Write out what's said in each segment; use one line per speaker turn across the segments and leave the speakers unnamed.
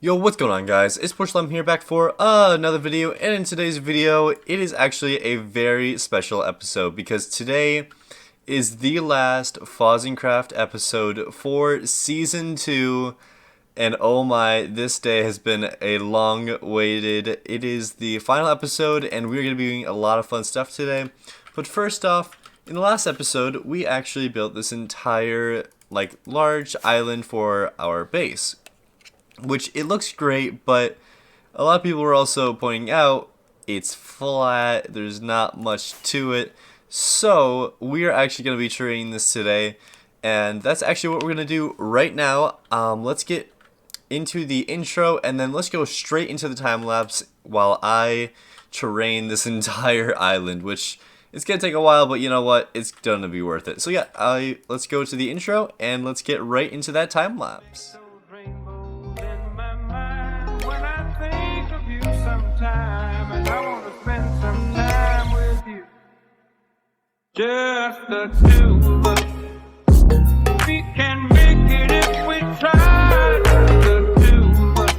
Yo, what's going on, guys? It's PushedLem here, back for another video, and in today's video, it is actually a very special episode because today is the last FozzenCraft episode for Season 2, and oh my, this day has been a long-waited. It is the final episode, and we're going to be doing a lot of fun stuff today. But first off, in the last episode, we actually built this entire, large island for our base, which it looks great, but a lot of people were also pointing out it's flat, there's not much to it. So we are actually going to be treating this today, and that's actually what we're going to do right now. Let's get into the intro, and then let's go straight into the time lapse while I terrain this entire island, which it's going to take a while, but you know what, it's going to be worth it. So yeah, let's go to the intro, and let's get right into that time lapse.
And I want to spend some time with you. Just the two of us. We can make it if we try. Just the two of us.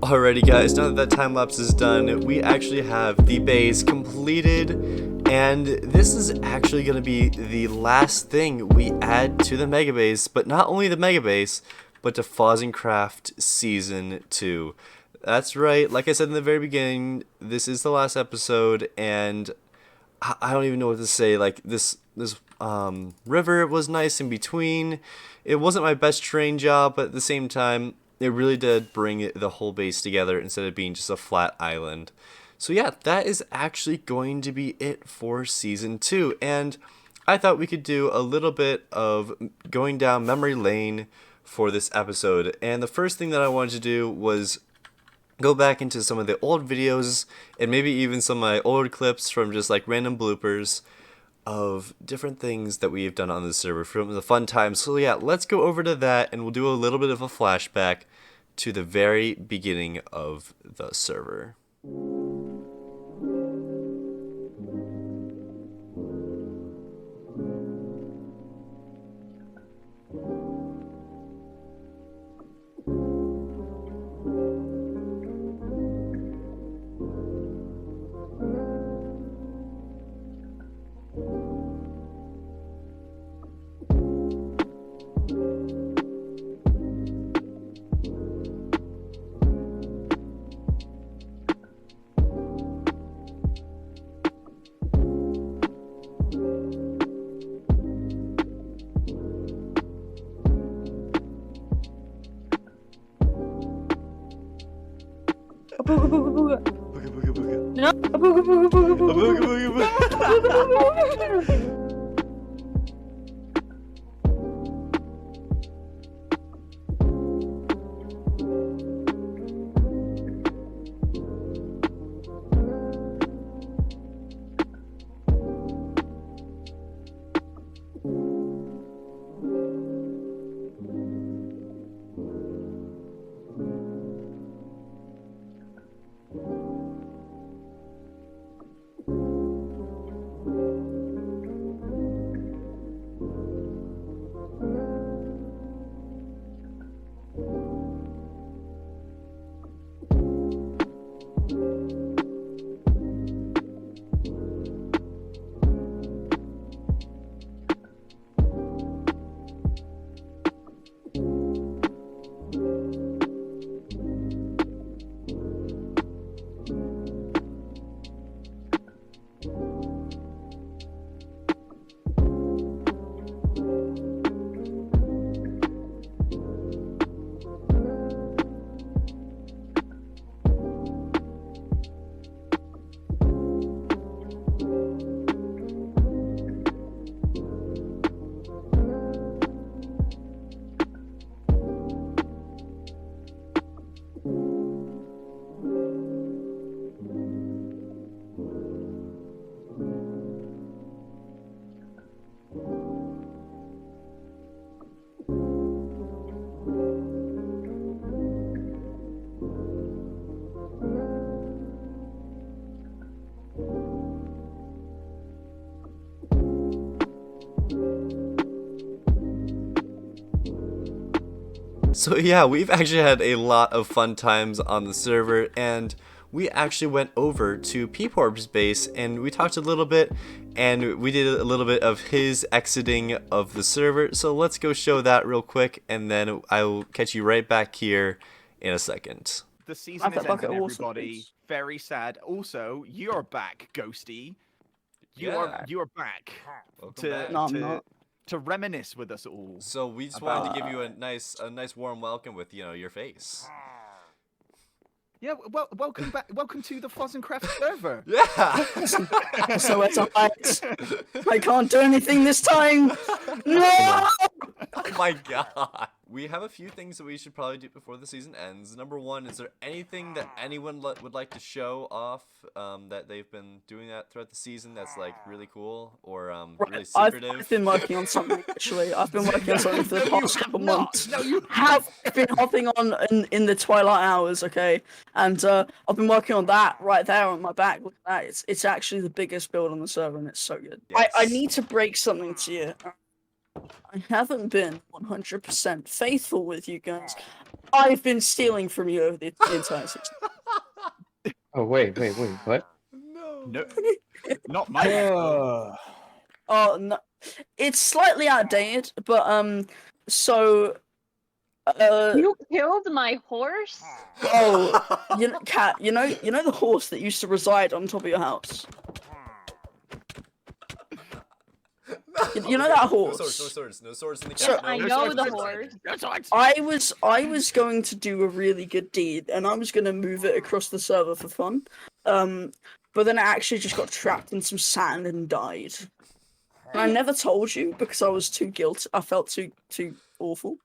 Alrighty guys, now that that time lapse is done, we actually have the base completed, and this is actually going to be the last thing we add to the mega base, but not only the mega base, but to FozzenCraft Season 2. That's right, like I said in the very beginning, this is the last episode, and I don't even know what to say. Like this river was nice in between. It wasn't my best terrain job, but at the same time, it really did bring the whole base together instead of being just a flat island. So yeah, that is actually going to be it for Season 2. And I thought we could do a little bit of going down memory lane for this episode. And the first thing that I wanted to do was go back into some of the old videos and maybe even some of my old clips from just like random bloopers of different things that we've done on the server from the fun times. So yeah, let's go over to that, and we'll do a little bit of a flashback to the very beginning of the server.
Booga booga booga.
Booga booga booga.
No. Booga booga booga booga.
Booga booga booga.
Booga booga.
So yeah, we've actually had a lot of fun times on the server, and we actually went over to Peeporp's base and we talked a little bit, and we did a little bit of his exiting of the server. So let's go show that real quick, and then I will catch you right back here in a second.
The season is
bucket
ending,
also,
everybody.
please.
Very sad. Also, you're back, Ghosty. You are back
Welcome back.
No, I'm not.
to reminisce with us all.
So we just wanted to give you a nice warm welcome with, you know, your face.
Yeah, well, welcome back. Welcome to the FozzenCraft server.
Yeah.
So it's alright. I can't do anything this time. No.
Oh my god. We have a few things that we should probably do before the season ends. Number one, is there anything that anyone would like to show off that they've been doing that throughout the season that's like really cool or really secretive?
I've been working on something actually. I've been working on something for the past couple months.
No, you
have been hopping on in the twilight hours, okay? And I've been working on that right there on my back. Look at that. It's actually the biggest build on the server, and it's so good. I
Yes.
need to break something to you. I haven't been 100% faithful with you guys. I've been stealing from you over the entire season.
Oh wait, what?
No, not my.
Oh no, it's slightly outdated, but so
You killed my horse?
oh, Cat, you know the horse that used to reside on top of your house. You know that horse.
No swords in the
So-
cat.
I
no
know
swords,
the
no swords.
horse.
I was going to do a really good deed, and I was going to move it across the server for fun. But then I actually just got trapped in some sand and died. And I never told you because I was too guilty. I felt too awful.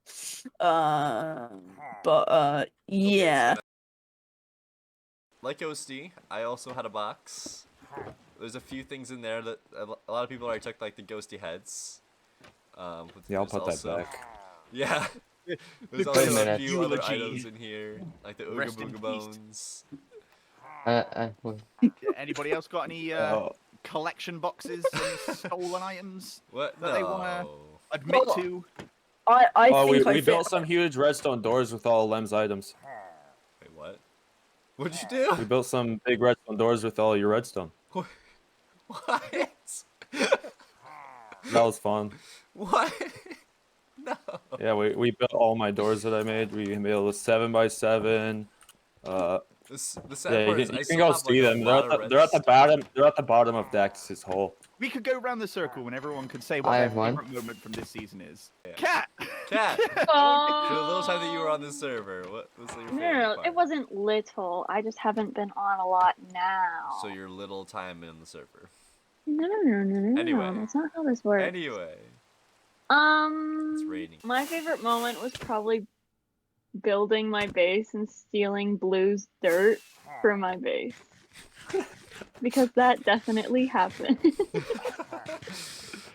Yeah.
Like Ghosty, I also had a box. There's a few things in there that a lot of people already took, like the ghosty heads.
Yeah, I'll
there's
put
also-
that back.
Yeah. There's
The
also a
minute.
few other
eulogy.
items in here, like the Ooga
Rest in
Booga
peace.
Bones.
Well,
Anybody else got any collection boxes and stolen items
What?
that they
No.
wanna admit
Well,
to?
I
Oh,
think
we built some huge redstone doors with all Lem's items.
Wait, what? What'd you do?
We built some big redstone doors with all your redstone.
What?
That was fun.
What? No.
Yeah, we built all my doors that I made. We built a 7x7.
The sad
Yeah,
part
you
is I
can
still
go
have,
see
like, a
them.
lot of
They're at the
redstone.
bottom. They're at the bottom of Dactus's hole.
We could go around the circle and everyone could say what
I
their
have one.
favorite moment from this season is.
Yeah.
Cat.
Cat.
Oh.
For the little time that you were on this server, what was your
No,
favorite
no, no,
part?
it wasn't little. I just haven't been on a lot now.
So your little time in the server.
No, no, no, no, no.
Anyway.
That's not how this works.
Anyway, it's raining.
My favorite moment was probably building my base and stealing Blue's dirt from my base. Because that definitely happened.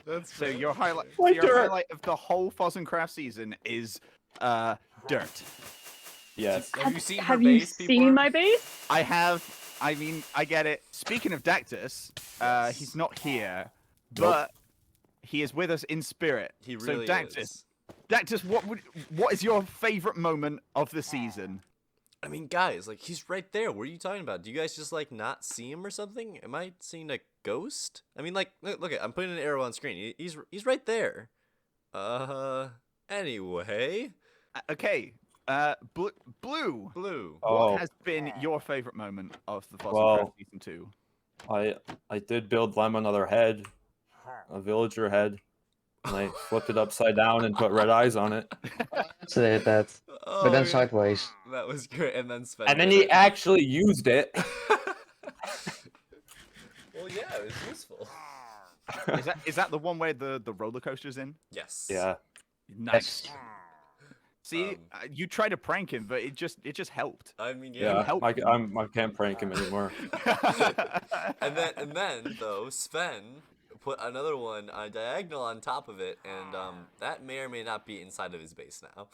That's
So
fair.
your highlight,
What
your
dirt?
highlight of the whole FozzenCraft season is dirt.
Yes.
Have you seen her
Have you
base,
seen
Peeporp?
my base?
I have. I mean, I get it. Speaking of Dactus, he's not here, but he is with us in spirit.
He really
so Dactus,
is.
Dactus, what is your favorite moment of the season?
I mean, guys, like, he's right there. What are you talking about? Do you guys just, like, not see him or something? Am I seeing a ghost? I mean, like, look, I'm putting an arrow on screen. He's right there. Anyway.
Okay, Blue.
Oh.
What has been your favorite moment of the FozzenCraft
Well-
season 2?
I did build Lem another head, a villager head, and I flipped it upside down and put red eyes on it.
say that.
Oh,
But then
yeah,
sideways.
that was great. And then Sven.
And then
did
he
it.
actually used it.
Well, yeah, it was useful.
Is that the one where the roller coaster's in?
Yes.
Yeah.
Nice. See,
Um,
you tried to prank him, but it just helped.
I mean,
Yeah.
yeah.
help
I can't prank him anymore.
And then though, Sven put another one on diagonal on top of it, and that may or may not be inside of his base now.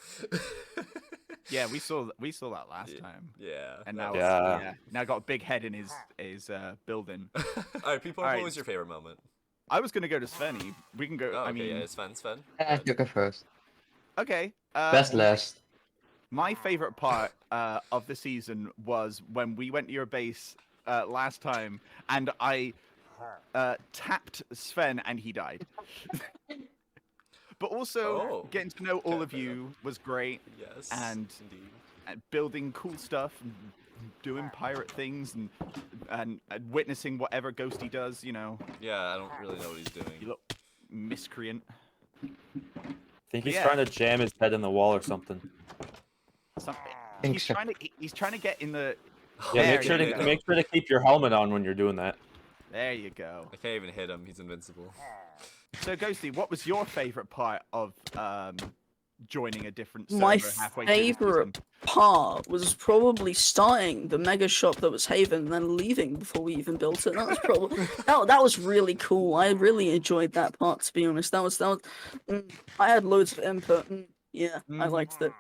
Yeah, we saw that last
Yeah.
time.
Yeah.
And
that
now,
was
Yeah.
yeah, now got a big head in his building.
All right, people.
All right.
What was your favorite moment?
I was gonna go to Svenny. We can go.
Oh, okay,
I mean,
yeah, it's Sven.
You go first.
okay.
Best last.
My favorite part of the season was when we went to your base last time, and I tapped Sven, and he died. But also, getting to know all of you was great,
Yes,
and
indeed.
building cool stuff, and doing pirate things, and witnessing whatever Ghosty does. You know,
Yeah, I don't really know what he's
you
doing.
look miscreant.
I think he's
Yeah.
trying to jam his head in the wall or something.
He's trying to get in the.
Yeah,
There
make sure
you
to
go.
make sure to keep your helmet on when you're doing that.
There you go.
I can't even hit him. He's invincible.
So, Ghosty, what was your favorite part of joining a different server
My
halfway through the season?
favorite part was probably starting the mega shop that was Haven and then leaving before we even built it. That was probably that was really cool. I really enjoyed that part, to be honest. That was I had loads of input. Yeah, I liked it.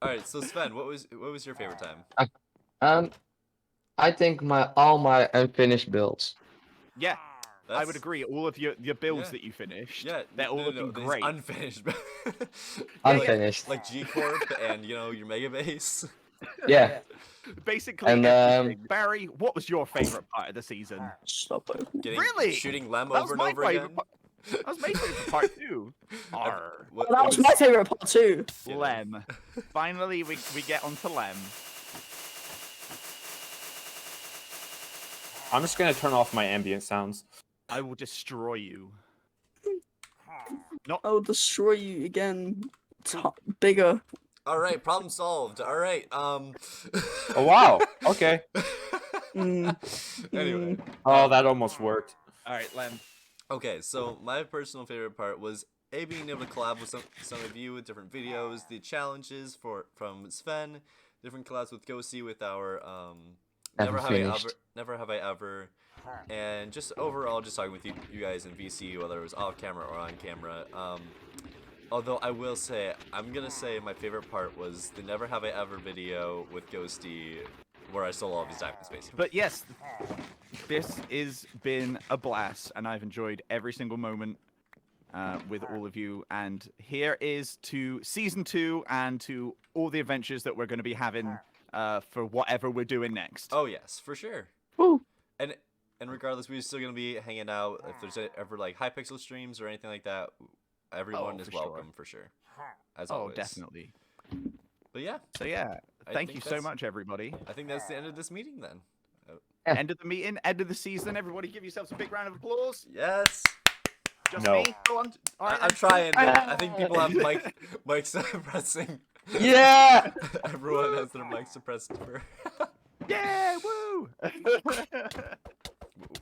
All right, so Sven, what was your favorite time?
I think all my unfinished builds.
Yeah, I would
That's-
agree. All of your builds
Yeah.
that you finished,
Yeah,
they're all
no,
looking
these
great.
unfinished.
Unfinished.
Like G Corp and your mega base.
Yeah.
Basically,
And,
everything. Barry, what was your favorite part of the season?
Stop it.
Really?
Shooting Lem
That
over
was
and
my
over
favorite
again.
part. That was my favorite part too. Arr.
That was my favorite part too.
Lem. Finally, we get onto Lem.
I'm just gonna turn off my ambient sounds.
I will destroy you.
I'll destroy you again. Bigger.
All right, problem solved. All right.
Oh wow. Okay.
Anyway.
Oh, that almost worked.
All right, Lem.
Okay, so my personal favorite part was being able to collab with some of you with different videos, the challenges from Sven, different collabs with Ghosty with our Never Have I Ever, and just overall just talking with you guys in VC, whether it was off camera or on camera. Although I will say, I'm gonna say my favorite part was the Never Have I Ever video with Ghosty, where I stole all of his diamonds, basically.
But yes, this has been a blast, and I've enjoyed every single moment with all of you. And here is to Season 2 and to all the adventures that we're going to be having for whatever we're doing next.
Oh yes, for sure.
Woo.
And regardless, we're still gonna be hanging out. If there's ever like Hypixel streams or anything like that, everyone is
for sure.
welcome for sure. As
Oh,
always.
definitely.
But yeah,
So yeah,
I
thank
think
you so
that's-
much, everybody.
I think that's the end of this meeting then.
Yeah.
End of the meeting, end of the season. Everybody give yourselves a big round of applause.
Yes.
Just
No.
me. Go on. All right,
I'm
then.
trying. I think people have mic suppressing.
Yeah.
Everyone has their mic suppressed for.
Yeah, woo!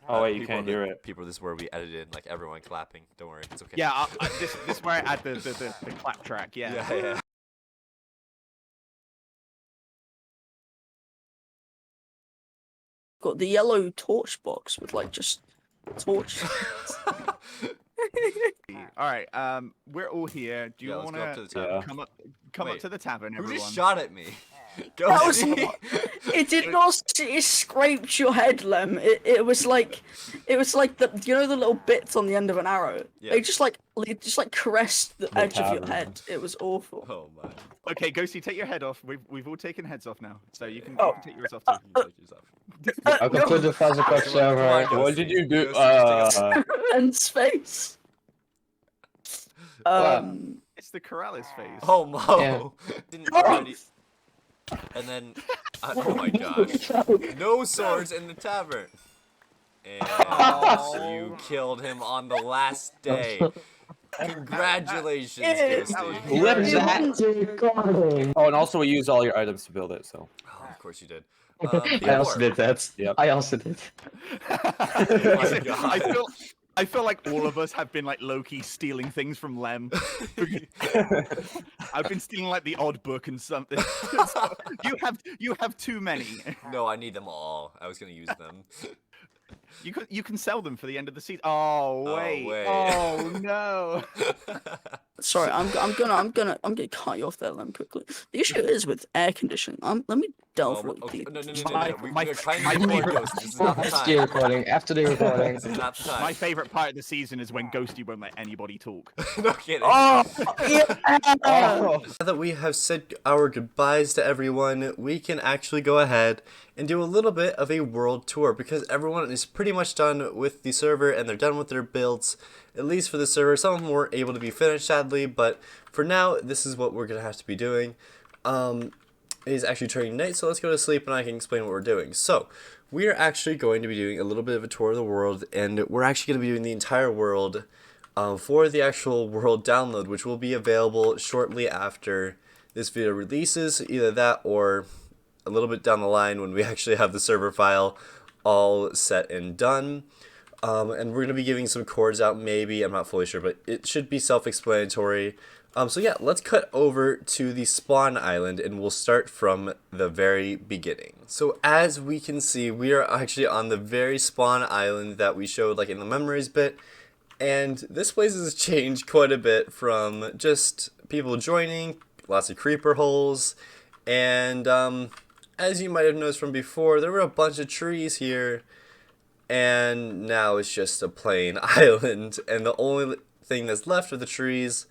Oh wait, you can't hear it.
People, this is where we edited like everyone clapping. Don't worry, it's okay.
Yeah, this is where I add the clap track. Yeah.
Yeah.
Got the yellow torch box with like just torch.
All right. We're all here. Do you
Yeah, let's
want
go up to the
Yeah.
tavern.
come up
Wait,
to the tavern,
Who
everyone?
just shot at me? Go
That was
see.
it did not. It scraped your head, Lem. It was like the the little bits on the end of an arrow.
Yeah.
They just like caressed the edge of your
tavern.
head. It was awful.
Oh my.
Okay, Ghosty, take your head off. We've all taken heads off now, so you can,
Oh.
take yours off too.
Take yours off.
Welcome to the FozzenCraft
Come on,
server.
Ghosty.
What did you do?
Ghosty, just take a-
And space.
It's the Corrales face.
Oh Mo.
Yeah.
Didn't already. And then, oh my gosh, no swords in the tavern. And you killed him on the last day. Congratulations, Ghosty.
Lips that.
Oh, and also we used all your items to build it, so.
Oh, of course you did.
I also did that.
Yep.
I also did.
Oh my God.
I feel like all of us have been like low-key stealing things from Lem. I've been stealing like the odd book and something. you have too many.
No, I need them all. I was gonna use them.
You can sell them for the end of the season. Oh wait.
wait.
Oh no.
Sorry, I'm gonna cut you off there, Lem, quickly. The issue is with air conditioning. Let me delve
Oh,
really
okay.
deep.
No.
My-
We're trying
my
to record
favorite-
Ghost. This is not the
After the
time.
recording. After the recording.
This is not the time.
My favorite part of the season is when Ghosty won't let anybody talk.
No kidding.
Oh,
Yeah!
Now that we have said our goodbyes to everyone, we can actually go ahead and do a little bit of a world tour because everyone is pretty much done with the server and they're done with their builds, at least for the server. Some of them were able to be finished, sadly, but for now, this is what we're going to have to be doing. It is actually turning night, so let's go to sleep and I can explain what we're doing. So, we are actually going to be doing a little bit of a tour of the world, and we're actually going to be doing the entire world for the actual world download, which will be available shortly after this video releases. Either that or a little bit down the line when we actually have the server file all set and done. And we're going to be giving some chords out, maybe. I'm not fully sure, but it should be self-explanatory. So yeah, let's cut over to the spawn island and we'll start from the very beginning. So as we can see, we are actually on the very spawn island that we showed like in the memories bit. And this place has changed quite a bit from just people joining, lots of creeper holes, and as you might have noticed from before, there were a bunch of trees here, and now it's just a plain island, and the only thing that's left of the trees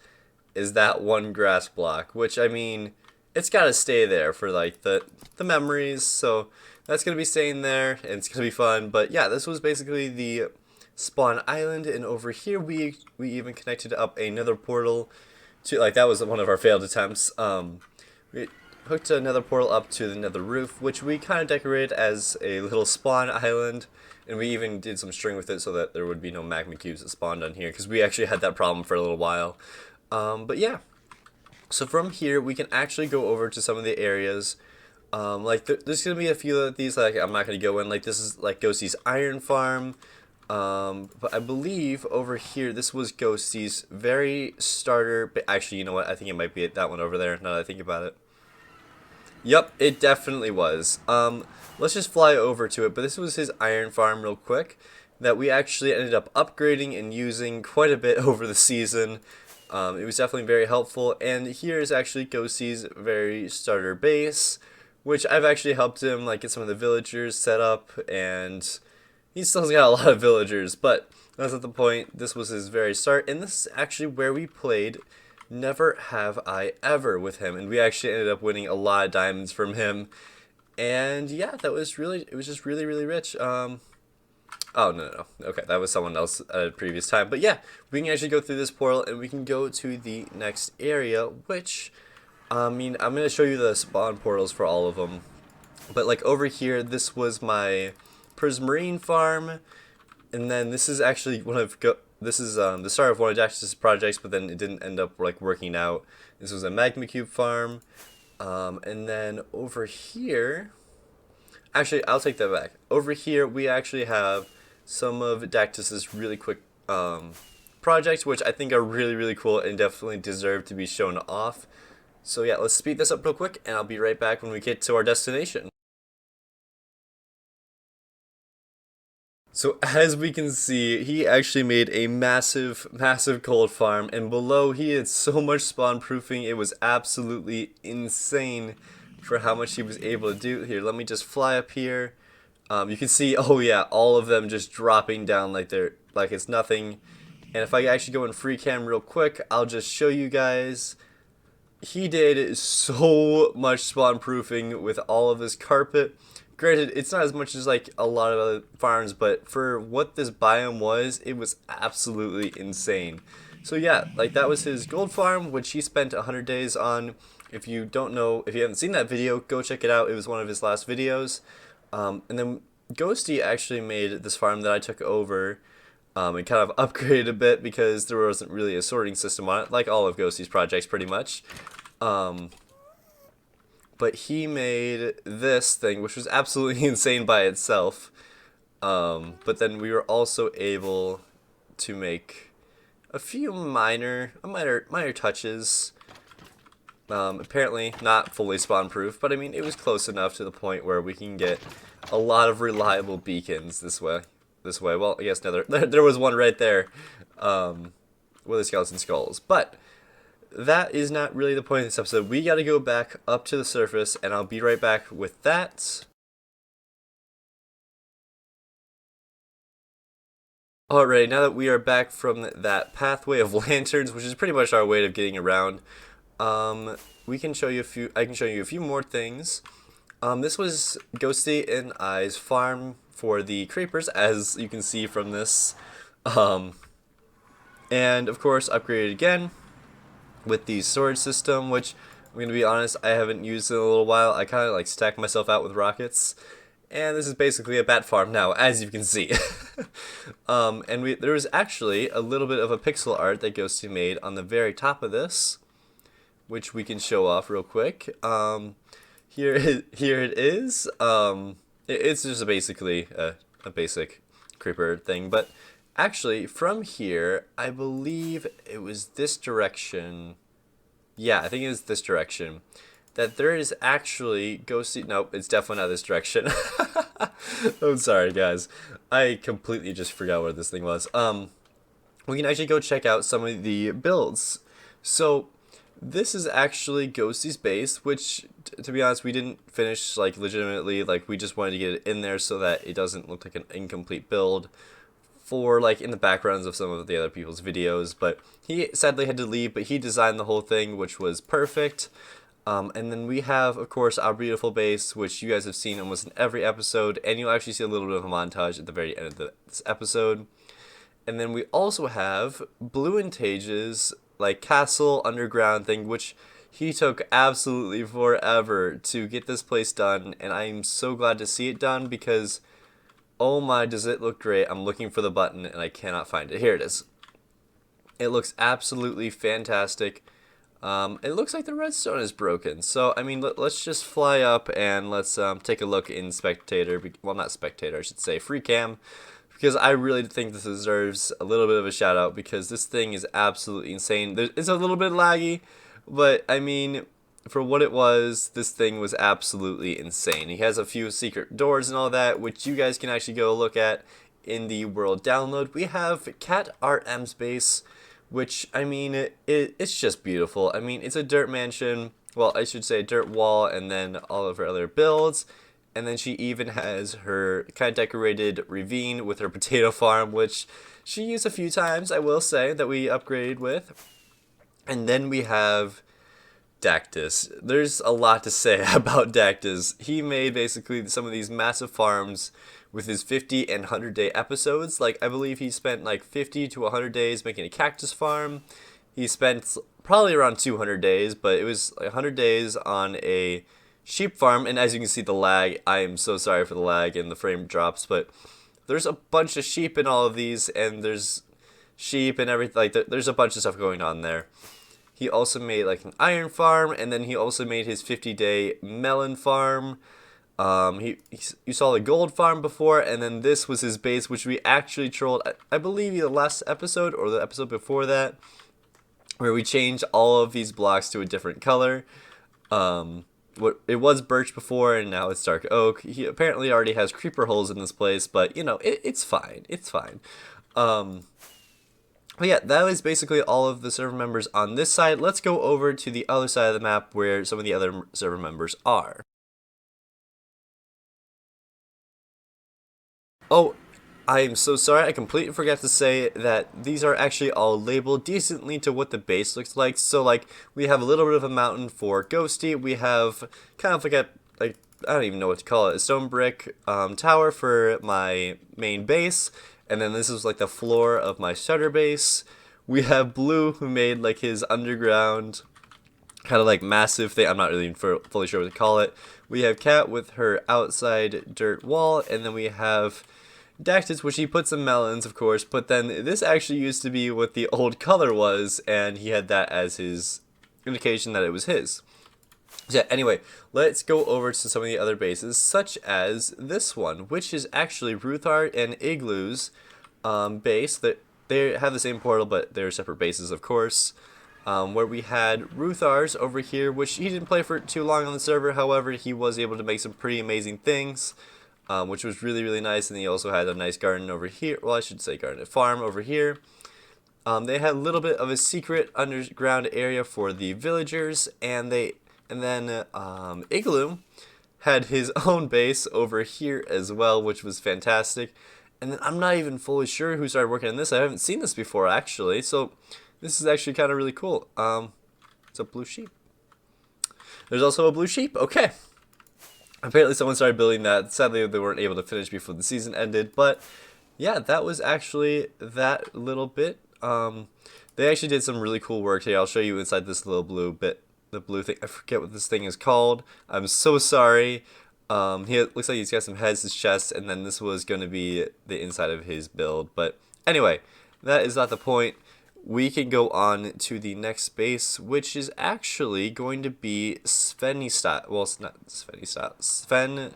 is that one grass block, which, I mean, it's gotta stay there for like the memories, so that's gonna be staying there, and it's gonna be fun. But yeah, this was basically the spawn island, and over here we even connected up another portal to, like, that was one of our failed attempts. We hooked another portal up to the nether roof, which we kind of decorated as a little spawn island, and we even did some string with it so that there would be no magma cubes that spawned on here, because we actually had that problem for a little while. But yeah, so from here we can actually go over to some of the areas. Like there's gonna be a few of these, like I'm not gonna go in. Like this is like Ghosty's iron farm. But I believe over here, this was Ghosty's very starter. But actually, you know what? I think it might be that one over there, now that I think about it. Yep, it definitely was. Let's just fly over to it. But this was his iron farm real quick that we actually ended up upgrading and using quite a bit over the season. It was definitely very helpful. And here is actually Ghosty's very starter base, which I've actually helped him like get some of the villagers set up, and he still has got a lot of villagers, but that's not the point. This was his very start, and this is actually where we played Never Have I Ever with him, and we actually ended up winning a lot of diamonds from him. And yeah, that was really, it was just really, really rich. Oh, no. Okay, that was someone else at a previous time. But yeah, we can actually go through this portal, and we can go to the next area, which, I mean, I'm going to show you the spawn portals for all of them. But like over here, this was my Prismarine farm, and then this is actually this is the start of one of Dactus's projects, but then it didn't end up like working out. This was a magma cube farm, and then over here, actually I'll take that back. Over here we actually have some of Dactus's really quick projects, which I think are really, really cool and definitely deserve to be shown off. So yeah, let's speed this up real quick, and I'll be right back when we get to our destination. So as we can see, he actually made a massive, massive gold farm, and below he had so much spawn proofing, it was absolutely insane for how much he was able to do. Here, let me just fly up here. You can see, oh yeah, all of them just dropping down like it's nothing. And if I actually go in free cam real quick, I'll just show you guys. He did so much spawn proofing with all of this carpet. Granted, it's not as much as like a lot of other farms, but for what this biome was, it was absolutely insane. So yeah, like that was his gold farm, which he spent 100 days on. If you don't know, if you haven't seen that video, go check it out. It was one of his last videos. And then Ghosty actually made this farm that I took over and kind of upgraded a bit because there wasn't really a sorting system on it, like all of Ghosty's projects pretty much. But he made this thing, which was absolutely insane by itself. But then we were also able to make a few minor touches. Apparently not fully spawn proof, but I mean it was close enough to the point where we can get a lot of reliable beacons this way. Well, I guess there was one right there with the skeleton skulls. But that is not really the point of this episode. We got to go back up to the surface, and I'll be right back with that. Alright, now that we are back from that pathway of lanterns, which is pretty much our way of getting around, we can show you I can show you a few more things. This was Dactus and I's farm for the creepers, as you can see from this. And of course, upgraded again with the storage system, which I'm gonna be honest, I haven't used in a little while. I kind of like stack myself out with rockets. And this is basically a bat farm now, as you can see. And there was actually a little bit of a pixel art that Ghosty made on the very top of this, which we can show off real quick. Here it is. It's just basically a basic creeper thing, but actually from here, I believe it was this direction. Yeah, I think it was this direction. That there is actually Ghosty. Nope, it's definitely not this direction. I'm sorry, guys. I completely just forgot where this thing was. We can actually go check out some of the builds. So this is actually Ghosty's base, which, to be honest, we didn't finish like legitimately. Like, we just wanted to get it in there so that it doesn't look like an incomplete build for like in the backgrounds of some of the other people's videos. But he sadly had to leave, but he designed the whole thing, which was perfect. And then we have, of course, our beautiful base, which you guys have seen almost in every episode, and you'll actually see a little bit of a montage at the very end of this episode. And then we also have Bluentage's like castle underground thing, which he took absolutely forever to get this place done, and I'm so glad to see it done because, oh my, does it look great. I'm looking for the button and I cannot find it. Here it is. It looks absolutely fantastic. It looks like the redstone is broken, so I mean, let's just fly up and let's take a look in spectator, well, not spectator, I should say free cam, because I really think this deserves a little bit of a shout out because this thing is absolutely insane. It's a little bit laggy, but I mean, for what it was, this thing was absolutely insane. He has a few secret doors and all that, which you guys can actually go look at in the world download. We have Cat RM's base, which, I mean, it's just beautiful. I mean, it's a dirt mansion, well, I should say dirt wall, and then all of her other builds. And then she even has her kind of decorated ravine with her potato farm, which she used a few times, I will say, that we upgraded with. And then we have Dactus. There's a lot to say about Dactus. He made basically some of these massive farms with his 50 and 100 day episodes. Like, I believe he spent like 50 to 100 days making a cactus farm. He spent probably around 200 days, but it was like 100 days on a sheep farm. And as you can see, the lag, I am so sorry for the lag and the frame drops, but there's a bunch of sheep in all of these, and there's sheep and everything. Like, there's a bunch of stuff going on there. He also made like an iron farm, and then he also made his 50-day melon farm. You saw the gold farm before, and then this was his base, which we actually trolled, I believe, the last episode or the episode before that, where we changed all of these blocks to a different color. It was birch before, and now it's dark oak. He apparently already has creeper holes in this place, but you know, it's fine. It's fine. But yeah, that was basically all of the server members on this side. Let's go over to the other side of the map where some of the other server members are. Oh, I am so sorry, I completely forgot to say that these are actually all labeled decently to what the base looks like. So like, we have a little bit of a mountain for Ghosty, we have kind of like I don't even know what to call it, a stone brick tower for my main base, and then this is like the floor of my starter base. We have Blue, who made like his underground kind of like massive thing, I'm not really fully sure what to call it. We have Cat with her outside dirt wall, and then we have Dactus, which he put some melons, of course, but then this actually used to be what the old color was, and he had that as his indication that it was his. So yeah, anyway, let's go over to some of the other bases, such as this one, which is actually Ruthart and Igloo's base. That they have the same portal, but they're separate bases, of course. Where we had Ruthar's over here, which he didn't play for too long on the server, however, he was able to make some pretty amazing things. Which was really, really nice, and he also had a nice garden over here, well, I should say garden, farm over here. They had a little bit of a secret underground area for the villagers, and then Igloo had his own base over here as well, which was fantastic. And then I'm not even fully sure who started working on this. I haven't seen this before, actually, so this is actually kind of really cool. It's a blue sheep. There's also a blue sheep. Okay. Apparently someone started building that. Sadly, they weren't able to finish before the season ended. But yeah, that was actually that little bit. They actually did some really cool work here. I'll show you inside this little blue bit. The blue thing. I forget what this thing is called. I'm so sorry. Looks like he's got some heads, his chest, and then this was going to be the inside of his build. But anyway, that is not the point. We can go on to the next base, which is actually going to be Svenystyle. Well, it's not Svenystyle. Sven,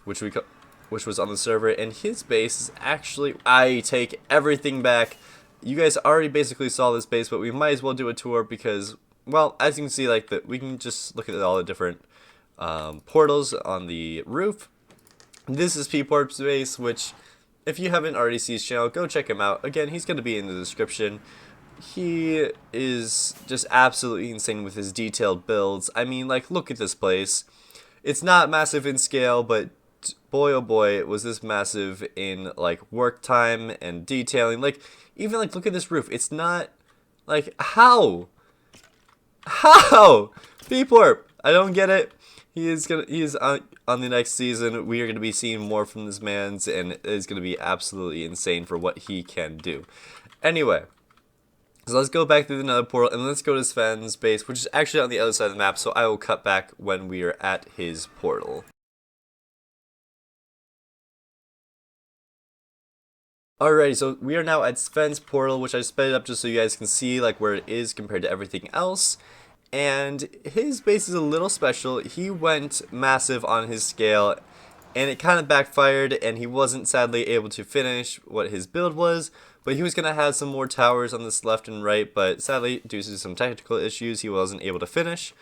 which was on the server, and his base is actually. I take everything back. You guys already basically saw this base, but we might as well do a tour because, well, as you can see, like we can just look at all the different portals on the roof. This is Peeporp's base, which, if you haven't already seen his channel, go check him out. Again, he's going to be in the description. He is just absolutely insane with his detailed builds. I mean, like, look at this place. It's not massive in scale, but boy oh boy, was this massive in, like, work time and detailing. Like, even, like, look at this roof. It's not, like, how? Peeporp, I don't get it. He is on the next season. We are going to be seeing more from this man's, and it is going to be absolutely insane for what he can do. Anyway, so let's go back through another portal, and let's go to Sven's base, which is actually on the other side of the map, so I will cut back when we are at his portal. Alrighty, so we are now at Sven's portal, which I sped it up just so you guys can see like where it is compared to everything else. And his base is a little special. He went massive on his scale, and it kind of backfired, and he wasn't sadly able to finish what his build was. But he was going to have some more towers on this left and right, but sadly, due to some technical issues, he wasn't able to finish.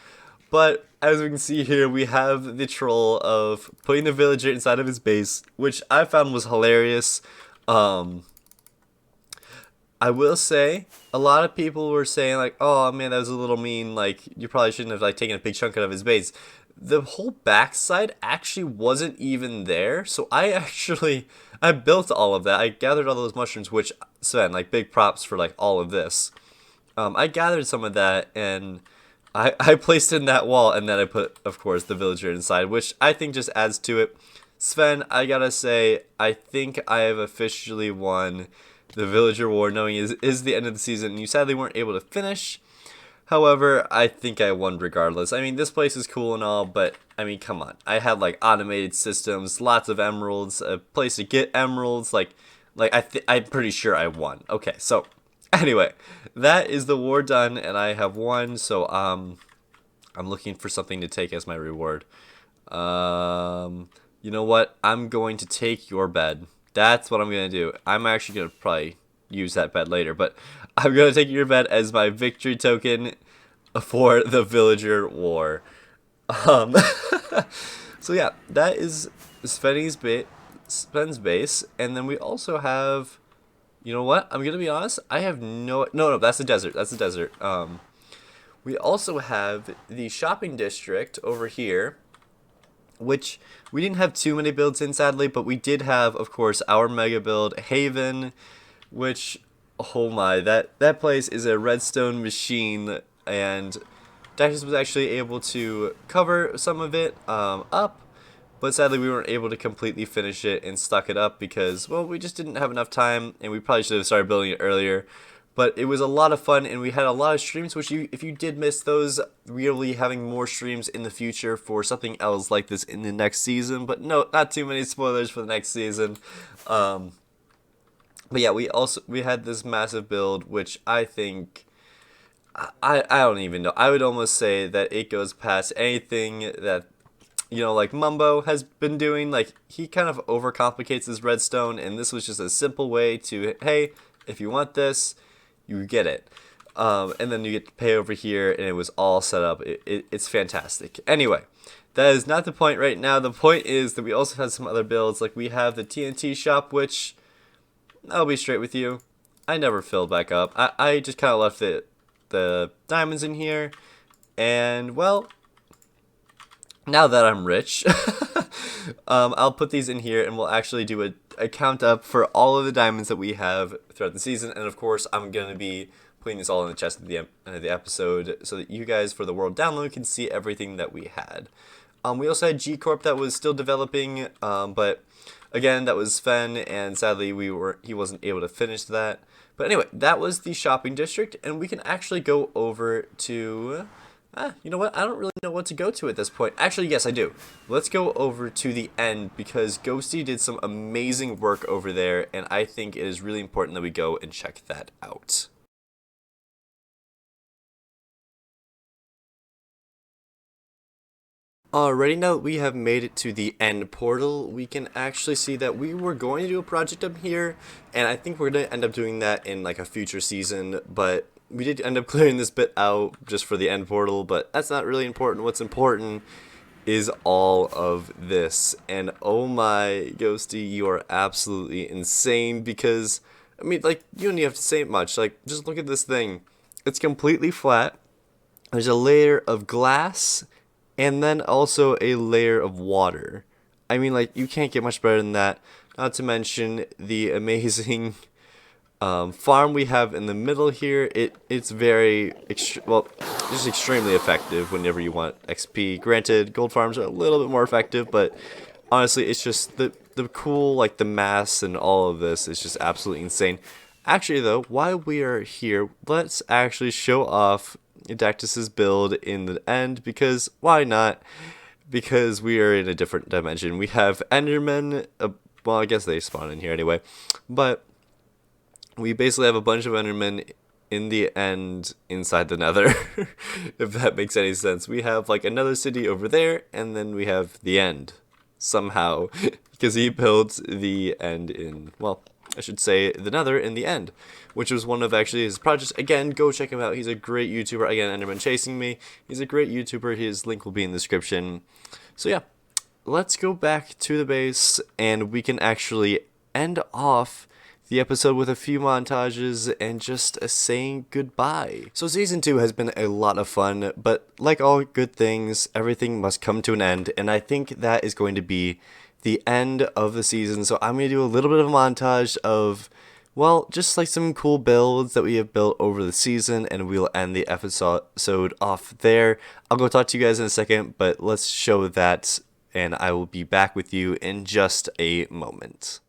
But as we can see here, we have the troll of putting the villager inside of his base, which I found was hilarious. I will say, a lot of people were saying like, oh man, that was a little mean, like, you probably shouldn't have like taken a big chunk out of his base. The whole backside actually wasn't even there, so I built all of that. I gathered all those mushrooms, which, Sven, like, big props for like all of this. I gathered some of that, and I placed it in that wall, and then I put, of course, the villager inside, which I think just adds to it. Sven, I gotta say, I think I have officially won the villager war, knowing is the end of the season. You sadly weren't able to finish. However, I think I won regardless. I mean, this place is cool and all, but I mean, come on. I had like automated systems, lots of emeralds, a place to get emeralds. I'm pretty sure I won. Okay, so anyway, that is the war done, and I have won. So I'm looking for something to take as my reward. You know what? I'm going to take your bed. That's what I'm going to do. I'm actually going to probably use that bed later, but I'm going to take your bed as my victory token for the villager war. So yeah, that is Sven's base, and then we also have, you know what? I'm going to be honest, I have no, that's the desert. That's the desert. We also have the shopping district over here, which we didn't have too many builds in, sadly, but we did have, of course, our mega build, Haven, which, oh my, that place is a redstone machine, and Dactus was actually able to cover some of it up, but sadly we weren't able to completely finish it and stock it up because, well, we just didn't have enough time, and we probably should have started building it earlier. But it was a lot of fun, and we had a lot of streams, which if you did miss those, we'll be having more streams in the future for something else like this in the next season. But no, not too many spoilers for the next season. But yeah, we had this massive build, which I think, I don't even know. I would almost say that it goes past anything that, you know, like Mumbo has been doing. Like, he kind of overcomplicates his redstone, and this was just a simple way to, hey, if you want this, you get it, and then you get to pay over here, and it was all set up. It's fantastic. Anyway, that is not the point right now. The point is that we also have some other builds. Like, we have the TNT shop, which, I'll be straight with you, I never filled back up. I just kind of left the diamonds in here. And, well, now that I'm rich, I'll put these in here and we'll actually do a count up for all of the diamonds that we have throughout the season. And, of course, I'm going to be putting this all in the chest at the end of the episode so that you guys, for the world download, can see everything that we had. We also had G Corp that was still developing, but again, that was Sven, and sadly he wasn't able to finish that. But anyway, that was the shopping district, and we can actually go over to, you know what, I don't really know what to go to at this point. Actually, yes, I do. Let's go over to the end, because Ghosty did some amazing work over there, and I think it is really important that we go and check that out. Alrighty, now that we have made it to the end portal, we can actually see that we were going to do a project up here, and I think we're going to end up doing that in like a future season, but we did end up clearing this bit out just for the end portal, but that's not really important. What's important is all of this, and oh my, Ghosty, you are absolutely insane, because, I mean, like, you don't even have to say much. Like, just look at this thing. It's completely flat. There's a layer of glass, and then also a layer of water. I mean, like, you can't get much better than that. Not to mention the amazing farm we have in the middle here. It's very, well, just extremely effective whenever you want XP. Granted, gold farms are a little bit more effective, but honestly, it's just the cool, like, the mass and all of this is just absolutely insane. Actually, though, while we are here, let's actually show off Dactus's build in the end, because why not? Because we are in a different dimension. We have Endermen, well, I guess they spawn in here anyway, but we basically have a bunch of Endermen in the end inside the Nether, if that makes any sense. We have like another city over there, and then we have the end somehow, because he built the end in, well, I should say the Nether in the end, which was one of actually his projects. Again, go check him out. He's a great YouTuber. Again, Enderman Chasing Me. He's a great YouTuber. His link will be in the description. So yeah, let's go back to the base, and we can actually end off the episode with a few montages and just a saying goodbye. So season 2 has been a lot of fun, but like all good things, everything must come to an end, and I think that is going to be the end of the season. So I'm going to do a little bit of a montage of, well, just like some cool builds that we have built over the season, and we'll end the episode off there. I'll go talk to you guys in a second, but let's show that, and I will be back with you in just a moment.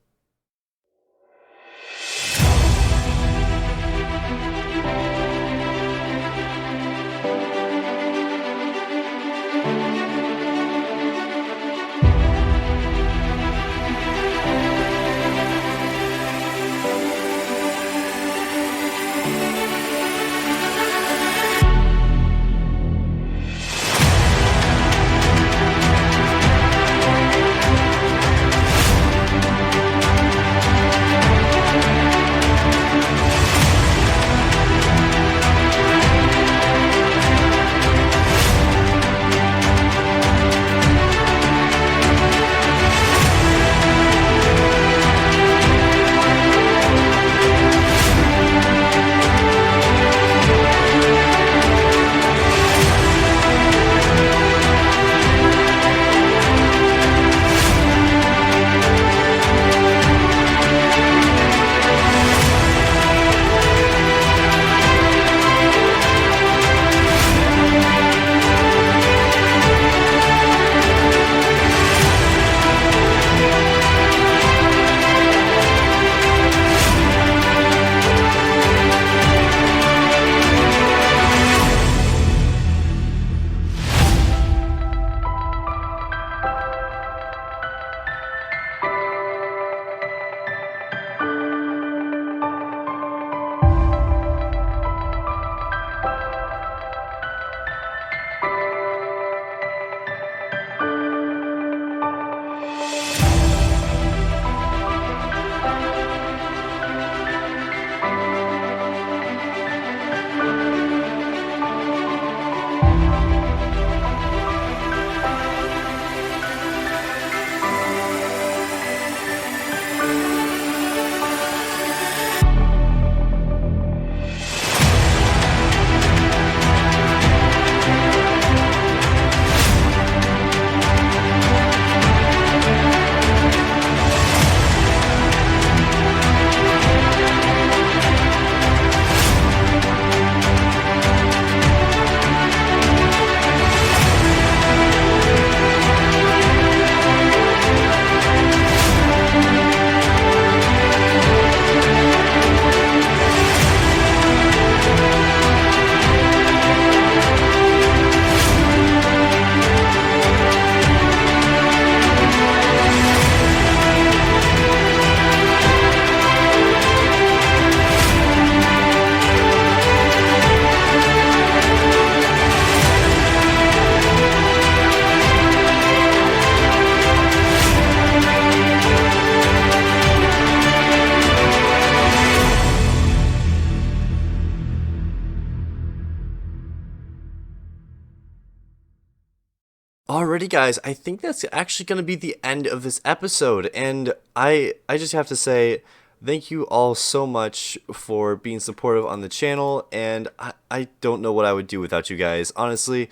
Alrighty guys, I think that's actually going to be the end of this episode, and I just have to say thank you all so much for being supportive on the channel, and I don't know what I would do without you guys. Honestly,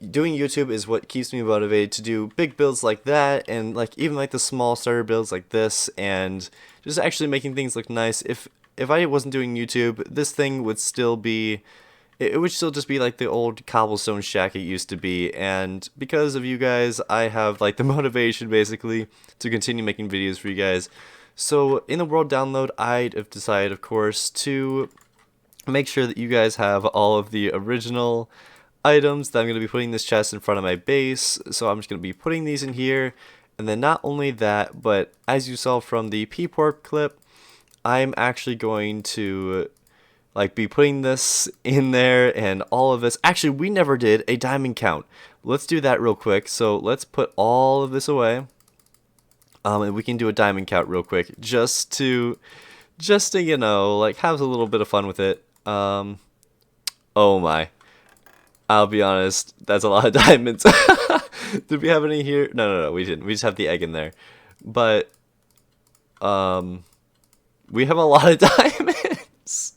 doing YouTube is what keeps me motivated to do big builds like that, and like even like the small starter builds like this, and just actually making things look nice. If I wasn't doing YouTube, this thing would still be, it would still just be like the old cobblestone shack it used to be, and because of you guys, I have like the motivation basically to continue making videos for you guys. So in the world download, I'd have decided, of course, to make sure that you guys have all of the original items that I'm going to be putting in this chest in front of my base. So I'm just going to be putting these in here, and then not only that, but as you saw from the Peeporp clip, I'm actually going to like be putting this in there and all of this. Actually, we never did a diamond count. Let's do that real quick. So let's put all of this away. And we can do a diamond count real quick just to you know, like have a little bit of fun with it. Oh my. I'll be honest, that's a lot of diamonds. Did we have any here? No, we didn't. We just have the egg in there. But we have a lot of diamonds.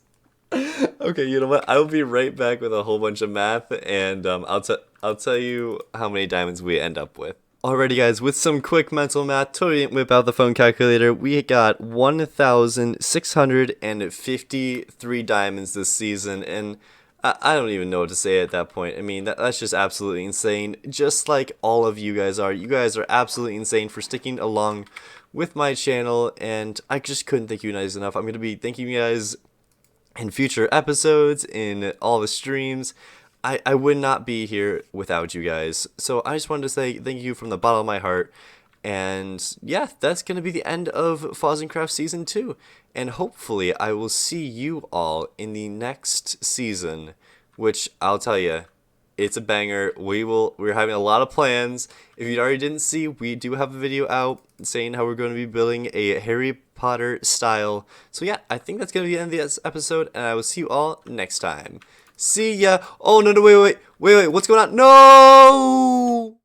Okay, you know what? I will be right back with a whole bunch of math, and I'll tell you how many diamonds we end up with. Alrighty guys, with some quick mental math, totally didn't whip out the phone calculator, we got 1,653 diamonds this season, and I don't even know what to say at that point. I mean, that's just absolutely insane, just like all of you guys are. You guys are absolutely insane for sticking along with my channel, and I just couldn't thank you guys enough. I'm going to be thanking you guys in future episodes, in all the streams. I would not be here without you guys. So I just wanted to say thank you from the bottom of my heart. And yeah, that's going to be the end of FozzenCraft Season 2. And hopefully I will see you all in the next season, which I'll tell you, it's a banger. We're having a lot of plans. If you already didn't see, we do have a video out saying how we're going to be building a Harry Potter style. So yeah, I think that's going to be the end of this episode, and I will see you all next time. See ya. Oh, no, wait, what's going on? No!